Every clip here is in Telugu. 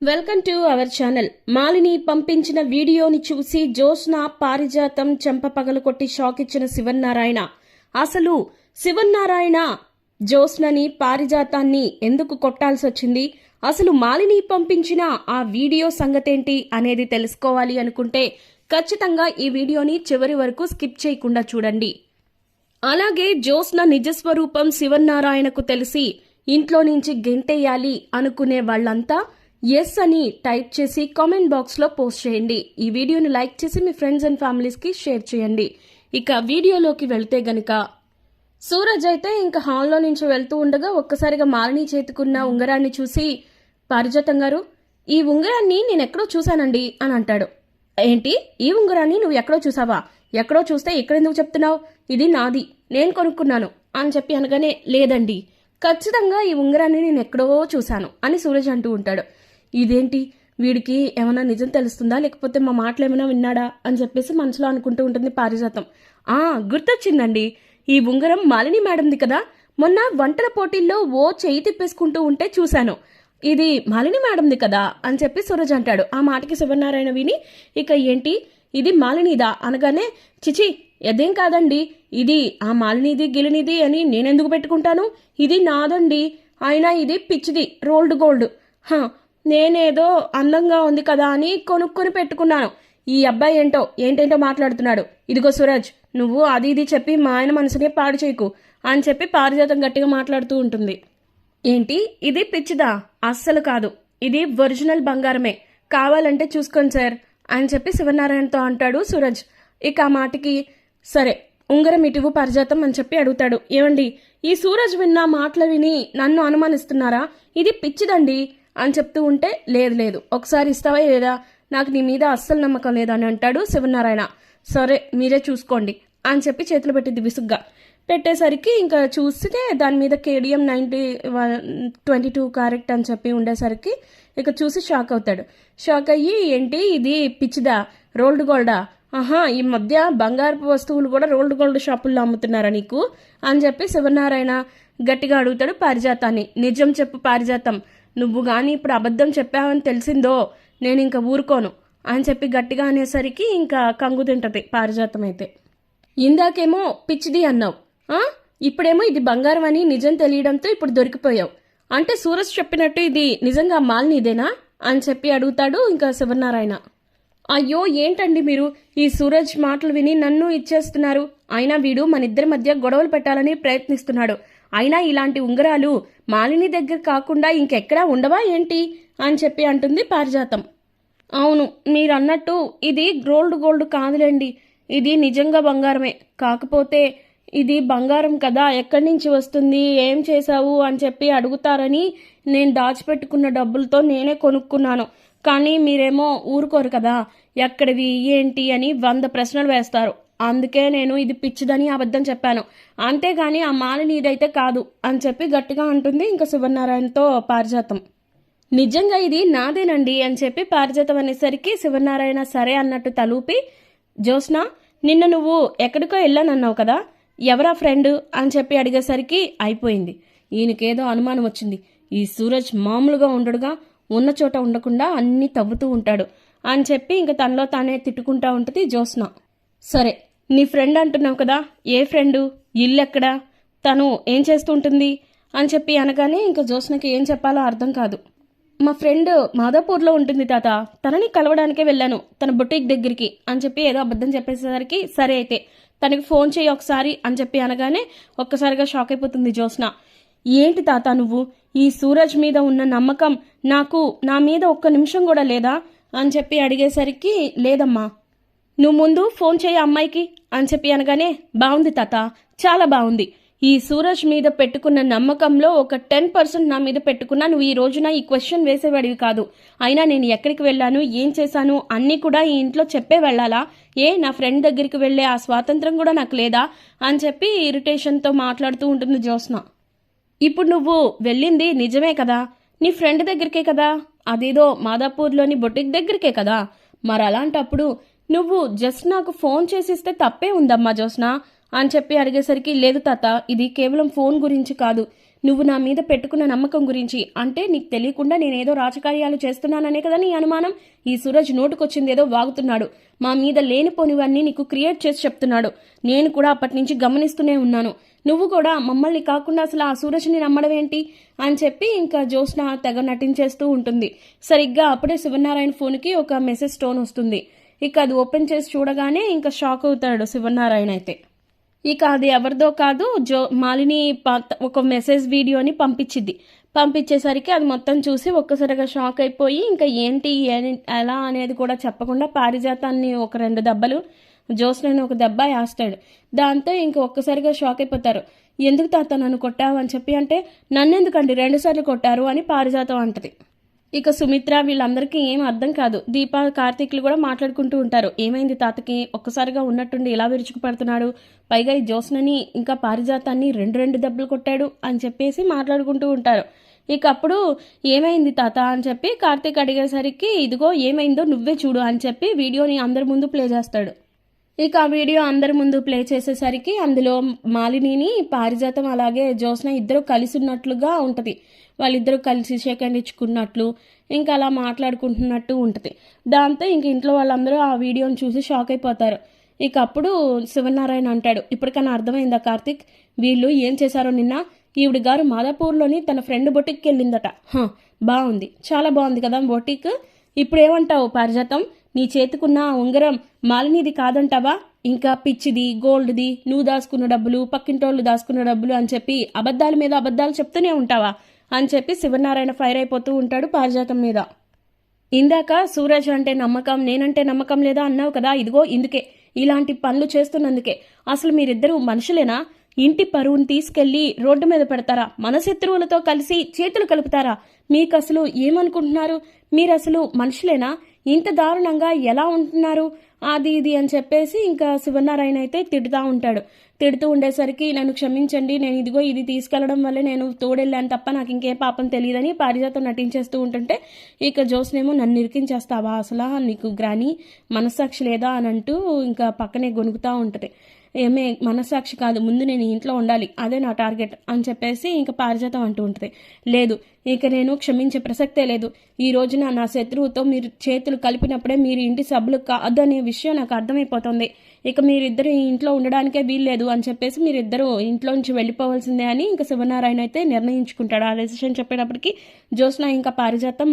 Welcome to our channel. Malini పంపించిన వీడియోని చూసి జోస్న పారిజాతం చెంప పగలకొట్టి షాక్ ఇచ్చిన శివన్నారాయణ. అసలు శివన్నారాయణ జోస్నని పారిజాతాన్ని ఎందుకు కొట్టాల్సి వచ్చింది, అసలు మాలిని పంపించిన ఆ వీడియో సంగతేంటి అనేది తెలుసుకోవాలి అనుకుంటే ఖచ్చితంగా ఈ వీడియోని చివరి వరకు స్కిప్ చేయకుండా చూడండి. అలాగే జోస్న నిజస్వరూపం శివన్నారాయణకు తెలిసి ఇంట్లో నుంచి గెంటేయాలి అనుకునే వాళ్ళంతా ఎస్ అని టైప్ చేసి కామెంట్ బాక్స్లో పోస్ట్ చేయండి. ఈ వీడియోని లైక్ చేసి మీ ఫ్రెండ్స్ అండ్ ఫ్యామిలీస్కి షేర్ చేయండి. ఇక వీడియోలోకి వెళ్తే గనక సూరజ్ అయితే ఇంకా హాల్లో నుంచి వెళ్తూ ఉండగా ఒక్కసారిగా మాలిని చేతుకున్న ఉంగరాన్ని చూసి, పారిజాతం గారు, ఈ ఉంగరాన్ని నేను ఎక్కడో చూశానండి అని అంటాడు. ఏంటి, ఈ ఉంగరాన్ని నువ్వు ఎక్కడో చూసావా? ఎక్కడో చూస్తే ఇక్కడెందుకు చెప్తున్నావు? ఇది నాది, నేను కొనుక్కున్నాను అని చెప్పి అనగానే, లేదండి, ఖచ్చితంగా ఈ ఉంగరాన్ని నేను ఎక్కడో చూశాను అని సూరజ్ అంటూ ఉంటాడు. ఇదేంటి, వీడికి ఏమైనా నిజం తెలుస్తుందా, లేకపోతే మా మాటలు ఏమైనా విన్నాడా అని చెప్పేసి మనసులో అనుకుంటూ ఉంటుంది పారిజాతం. గుర్తొచ్చిందండి, ఈ ఉంగరం మాలిని మేడంది కదా, మొన్న వంటల పోటీల్లో ఓ చెయ్యి తిప్పేసుకుంటూ ఉంటే చూశాను, ఇది మాలిని మేడంది కదా అని చెప్పి సూరజ్ అంటాడు. ఆ మాటకి శివనారాయణ విని, ఇక ఏంటి ఇది మాలినిదా అనగానే, చిచి అదేం కాదండి, ఇది ఆ మాలినిది గిలినిది అని నేనెందుకు పెట్టుకుంటాను, ఇది నాదండి, అయినా ఇది పిచ్చిది, రోల్డ్ గోల్డ్. నేనేదో అందంగా ఉంది కదా అని కొనుక్కొని పెట్టుకున్నాను. ఈ అబ్బాయి ఏంటేంటో మాట్లాడుతున్నాడు. ఇదిగో సూరజ్, నువ్వు అది ఇది చెప్పి మా ఆయన మనసునే పాడు చేయకు అని చెప్పి పారిజాతం గట్టిగా మాట్లాడుతూ ఉంటుంది. ఏంటి, ఇది పిచ్చిదా? అస్సలు కాదు, ఇది ఒరిజినల్ బంగారమే, కావాలంటే చూసుకోండి సార్ అని చెప్పి శివనారాయణతో అంటాడు సూరజ్. ఇక ఆ మాటకి, సరే ఉంగరం ఇటువు పారిజాతం అని చెప్పి అడుగుతాడు. ఏమండి, ఈ సూరజ్ విన్న మాటలు విని నన్ను అనుమానిస్తున్నారా? ఇది పిచ్చిదండి అని చెప్తూ ఉంటే, లేదు ఒకసారి ఇస్తావా లేదా, నాకు నీ మీద అస్సలు నమ్మకం లేదని అంటాడు శివనారాయణ. సరే మీరే చూసుకోండి అని చెప్పి చేతులు పెట్టింది విసుగ్గా. పెట్టేసరికి ఇంకా చూస్తే దాని మీద కేడిఎం 22 క్యారెట్ అని చెప్పి ఉండేసరికి ఇక చూసి షాక్ అవుతాడు. షాక్ అయ్యి, ఏంటి ఇది పిచ్చిదా, రోల్డ్ గోల్డా? ఈ మధ్య బంగారపు వస్తువులు కూడా రోల్డ్ గోల్డ్ షాపుల్లో అమ్ముతున్నారా నీకు అని చెప్పి శివనారాయణ గట్టిగా అడుగుతాడు పారిజాతాన్ని. నిజం చెప్పు పారిజాతం, నువ్వు గాని ఇప్పుడు అబద్ధం చెప్పావని తెలిసిందో నేను ఇంకా ఊరుకోను అని చెప్పి గట్టిగా అనేసరికి ఇంకా కంగు తింటది పారిజాతం. అయితే ఇందాకేమో పిచ్చిది అన్నావు, ఇప్పుడేమో ఇది బంగారం అని నిజం తెలియడంతో ఇప్పుడు దొరికిపోయావు. అంటే సూరజ్ చెప్పినట్టు ఇది నిజంగా మాలినిదేనా అని చెప్పి అడుగుతాడు ఇంకా శివనారాయణ. అయ్యో ఏంటండి మీరు, ఈ సూరజ్ మాటలు విని నన్ను ఇచ్చేస్తున్నారు. అయినా వీడు మన ఇద్దరి మధ్య గొడవలు పెట్టాలని ప్రయత్నిస్తున్నాడు. అయినా ఇలాంటి ఉంగరాలు మాలిని దగ్గర కాకుండా ఇంకెక్కడా ఉండవా ఏంటి అని చెప్పి అంటుంది పారిజాతం. అవును, మీరన్నట్టు ఇది రోల్డ్ గోల్డ్ కాదులేండి, ఇది నిజంగా బంగారమే. కాకపోతే ఇది బంగారం కదా, ఎక్కడి నుంచి వస్తుంది, ఏం చేశావు అని చెప్పి అడుగుతారని నేను దాచిపెట్టుకున్న డబ్బులతో నేనే కొనుక్కున్నాను. కానీ మీరేమో ఊరుకోరు కదా, ఎక్కడివి ఏంటి అని 100 ప్రశ్నలు వేస్తారు. అందుకే నేను ఇది పిచ్చిదని అబద్ధం చెప్పాను, అంతేగాని ఆ మాలిని ఇదైతే కాదు అని చెప్పి గట్టిగా అంటుంది ఇంకా శివనారాయణతో పారిజాతం. నిజంగా ఇది నాదేనండి అని చెప్పి పారిజాతం అనేసరికి శివనారాయణ సరే అన్నట్టు తలూపి, జోస్న, నిన్న నువ్వు ఎక్కడికో వెళ్ళానన్నావు కదా, ఎవరా ఫ్రెండ్ అని చెప్పి అడిగేసరికి అయిపోయింది, ఈయనకేదో అనుమానం వచ్చింది. ఈ సూరజ్ మామూలుగా ఉండడుగా, ఉన్న చోట ఉండకుండా అన్నీ తవ్వుతూ ఉంటాడు అని చెప్పి ఇంక తనలో తానే తిట్టుకుంటా ఉంటుంది జోస్న. సరే, నీ ఫ్రెండ్ అంటున్నావు కదా, ఏ ఫ్రెండు, ఇల్లెక్కడా, తను ఏం చేస్తూ ఉంటుంది అని చెప్పి అనగానే ఇంకా జోస్నకి ఏం చెప్పాలో అర్థం కాదు. మా ఫ్రెండ్ మాదాపూర్లో ఉంటుంది తాత, తనని కలవడానికే వెళ్ళాను తన బొటీక్ దగ్గరికి అని చెప్పి ఏదో అబద్ధం చెప్పేసరికి, సరే అయితే తనకి ఫోన్ చేయి ఒకసారి అని చెప్పి అనగానే ఒక్కసారిగా షాక్ అయిపోతుంది జోస్న. ఏంటి తాత నువ్వు, ఈ సూరజ్ మీద ఉన్న నమ్మకం నాకు నా మీద ఒక్క నిమిషం కూడా లేదా అని చెప్పి అడిగేసరికి, లేదమ్మా, నువ్వు ముందు ఫోన్ చేయి అమ్మాయికి అని చెప్పి అనగానే, బాగుంది తాత, చాలా బాగుంది. ఈ సూరజ్ మీద పెట్టుకున్న నమ్మకంలో ఒక 10% నా మీద పెట్టుకున్నా నువ్వు ఈ రోజున ఈ క్వశ్చన్ వేసేవాడివి కాదు. అయినా నేను ఎక్కడికి వెళ్ళాను, ఏం చేశాను అన్నీ కూడా ఈ ఇంట్లో చెప్పే వెళ్ళాలా? నా ఫ్రెండ్ దగ్గరికి వెళ్ళే ఆ స్వాతంత్రం కూడా నాకు లేదా అని చెప్పి ఇరిటేషన్తో మాట్లాడుతూ ఉంటుంది జోస్న. ఇప్పుడు నువ్వు వెళ్ళింది నిజమే కదా, నీ ఫ్రెండ్ దగ్గరికే కదా, అదేదో మాదాపూర్లోని బొటిక్ దగ్గరికే కదా, మరి అలాంటప్పుడు నువ్వు జస్ట్ నాకు ఫోన్ చేసిస్తే తప్పే ఉందమ్మా జోస్న అని చెప్పి అడిగేసరికి, లేదు తాత, ఇది కేవలం ఫోన్ గురించి కాదు, నువ్వు నా మీద పెట్టుకున్న నమ్మకం గురించి. అంటే నీకు తెలియకుండా నేనేదో రాజకార్యాలు చేస్తున్నాననే కదా నీ అనుమానం. ఈ సూరజ్ నోటుకొచ్చింది ఏదో వాగుతున్నాడు. మా మీద లేనిపోనివన్నీ నీకు క్రియేట్ చేసి చెప్తున్నాడు. నేను కూడా అప్పటి నుంచి గమనిస్తూనే ఉన్నాను. నువ్వు కూడా మమ్మల్ని కాకుండా అసలు ఆ సూరజ్ని నమ్మడం ఏంటి అని చెప్పి ఇంకా జ్యోత్స్న తెగ నటించేస్తూ ఉంటుంది. సరిగ్గా అప్పుడే శివనారాయణ ఫోన్కి ఒక మెసేజ్ టోన్ వస్తుంది. ఇక అది ఓపెన్ చేసి చూడగానే ఇంకా షాక్ అవుతాడు శివనారాయణ అయితే. ఇక అది ఎవరిదో కాదు, మాలిని ఒక మెసేజ్ వీడియోని పంపించేసరికి అది మొత్తం చూసి ఒక్కసారిగా షాక్ అయిపోయి ఇంకా ఏంటి ఎలా అనేది కూడా చెప్పకుండా పారిజాతాన్ని ఒక 2 దెబ్బలు, జ్యోత్స్నని ఒక దెబ్బ వేస్తాడు. దాంతో ఇంక ఒక్కసారిగా షాక్ అయిపోతారు. ఎందుకు తాత నన్ను కొట్టావు అని చెప్పి అంటే, నన్నెందుకండి 2 సార్లు కొట్టారు అని పారిజాతం అంటది. ఇక సుమిత్ర వీళ్ళందరికీ ఏం అర్థం కాదు. దీప, కార్తీక్లు కూడా మాట్లాడుకుంటూ ఉంటారు. ఏమైంది తాతకి ఒక్కసారిగా ఉన్నట్టుండి ఇలా విరుచుకుపడుతున్నాడు, పైగా ఈ జ్యోత్స్నని ఇంకా పారిజాతాన్ని 2 దెబ్బలు కొట్టాడు అని చెప్పేసి మాట్లాడుకుంటూ ఉంటారు. ఇక అప్పుడు ఏమైంది తాత అని చెప్పి కార్తీక్ అడిగేసరికి ఇదిగో ఏమైందో నువ్వే చూడు అని చెప్పి వీడియోని అందరి ముందు ప్లే చేస్తాడు. ఇక ఆ వీడియో అందరి ముందు ప్లే చేసేసరికి అందులో మాలినిని, పారిజాతం అలాగే జ్యోత్స్న ఇద్దరు కలిసి ఉన్నట్లుగా ఉంటుంది. వాళ్ళిద్దరూ కలిసి షేక్ హ్యాండ్ ఇచ్చుకున్నట్లు ఇంకా అలా మాట్లాడుకుంటున్నట్టు ఉంటుంది. దాంతో ఇంక ఇంట్లో వాళ్ళందరూ ఆ వీడియోని చూసి షాక్ అయిపోతారు. ఇక అప్పుడు శివనారాయణ అంటాడు, ఇప్పటికైనా అర్థమైందా కార్తీక్, వీళ్ళు ఏం చేశారో నిన్న? ఈవిడ గారు మాదాపూర్లోని తన ఫ్రెండ్ బొటిక్కి వెళ్ళిందట. బాగుంది, చాలా బాగుంది కదా బొటిక్. ఇప్పుడు ఏమంటావు పారిజాతం? నీ చేతికున్న ఉంగరం మాలినిది కాదంటావా? ఇంకా పిచ్చిది, గోల్డ్ది, నువ్వు దాచుకున్న డబ్బులు, పక్కింటోళ్ళు దాచుకున్న డబ్బులు అని చెప్పి అబద్ధాల మీద అబద్ధాలు చెప్తూనే ఉంటావా అని చెప్పి శివనారాయణ ఫైర్ అయిపోతూ ఉంటాడు పారిజాతం మీద. ఇందాక సూరజ్ అంటే నమ్మకం, నేనంటే నమ్మకం లేదా అన్నావు కదా, ఇదిగో ఇందుకే, ఇలాంటి పనులు చేస్తున్నందుకే. అసలు మీరిద్దరూ మనుషులేనా? ఇంటి పరువుని తీసుకెళ్లి రోడ్డు మీద పెడతారా? మన శత్రువులతో కలిసి చేతులు కలుపుతారా? మీకు అసలు ఏమనుకుంటున్నారు? మీరు అసలు మనుషులేనా? ఇంత దారుణంగా ఎలా ఉంటున్నారు? అది ఇది అని చెప్పేసి ఇంకా శివనారాయణ అయితే తిడుతూ ఉండేసరికి నన్ను క్షమించండి, నేను ఇదిగో ఇది తీసుకెళ్లడం వల్లే నేను తోడెళ్ళాను తప్ప నాకు ఇంకేం పాపం తెలియదని పారిజాతం నటించేస్తూ ఉంటుంటే ఇక జ్యోత్స్నేమో నన్ను ఇరికించేస్తావా, అసలు నీకు గ్రాని మనస్సాక్షి లేదా అని అంటూ ఇంకా పక్కనే గొనుగుతూ ఉంటుంది. ఏమే మనస్సాక్షి కాదు, ముందు నేను ఇంట్లో ఉండాలి, అదే నా టార్గెట్ అని చెప్పేసి ఇంకా పారిజాతం అంటూ ఉంటుంది. లేదు, ఇక నేను క్షమించే ప్రసక్తే లేదు. ఈ రోజున నా శత్రువుతో మీరు చేతులు కలిపినప్పుడే మీరు ఇంటి సభ్యులు కాదు అనే విషయం నాకు అర్థమైపోతుంది. ఇక మీరిద్దరు ఇంట్లో ఉండడానికే వీల్లేదు అని చెప్పేసి మీరిద్దరూ ఇంట్లో నుంచి వెళ్ళిపోవాల్సిందే అని ఇంకా శివనారాయణ అయితే నిర్ణయించుకుంటాడు. ఆ డెసిషన్ చెప్పేటప్పటికి జ్యోత్స్న ఇంకా పారిజాతం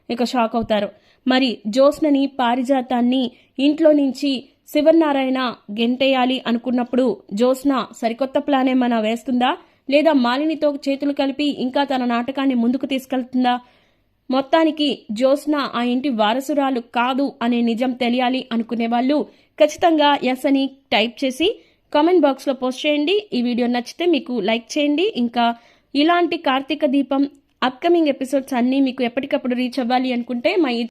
ఇక షాక్ అవుతారు. మరి జ్యోత్స్నని, పారిజాతాన్ని ఇంట్లో నుంచి శివనారాయణ గెంటేయాలి అనుకున్నప్పుడు జ్యోత్స్న సరికొత్త ప్లాన్ ఏమైనా వేస్తుందా, లేదా మాలినితో చేతులు కలిపి ఇంకా తన నాటకాన్ని ముందుకు తీసుకెళ్తుందా? మొత్తానికి జ్యోత్స్న ఆ ఇంటి వారసురాలు కాదు అనే నిజం తెలియాలి అనుకునే వాళ్ళు ఖచ్చితంగా ఎస్ అని టైప్ చేసి కామెంట్ బాక్స్లో పోస్ట్ చేయండి. ఈ వీడియో నచ్చితే మీకు లైక్ చేయండి. ఇంకా ఇలాంటి కార్తీక దీపం అప్కమింగ్ ఎపిసోడ్స్ అన్నీ మీకు ఎప్పటికప్పుడు రీచ్ అవ్వాలి అనుకుంటే మా ఈ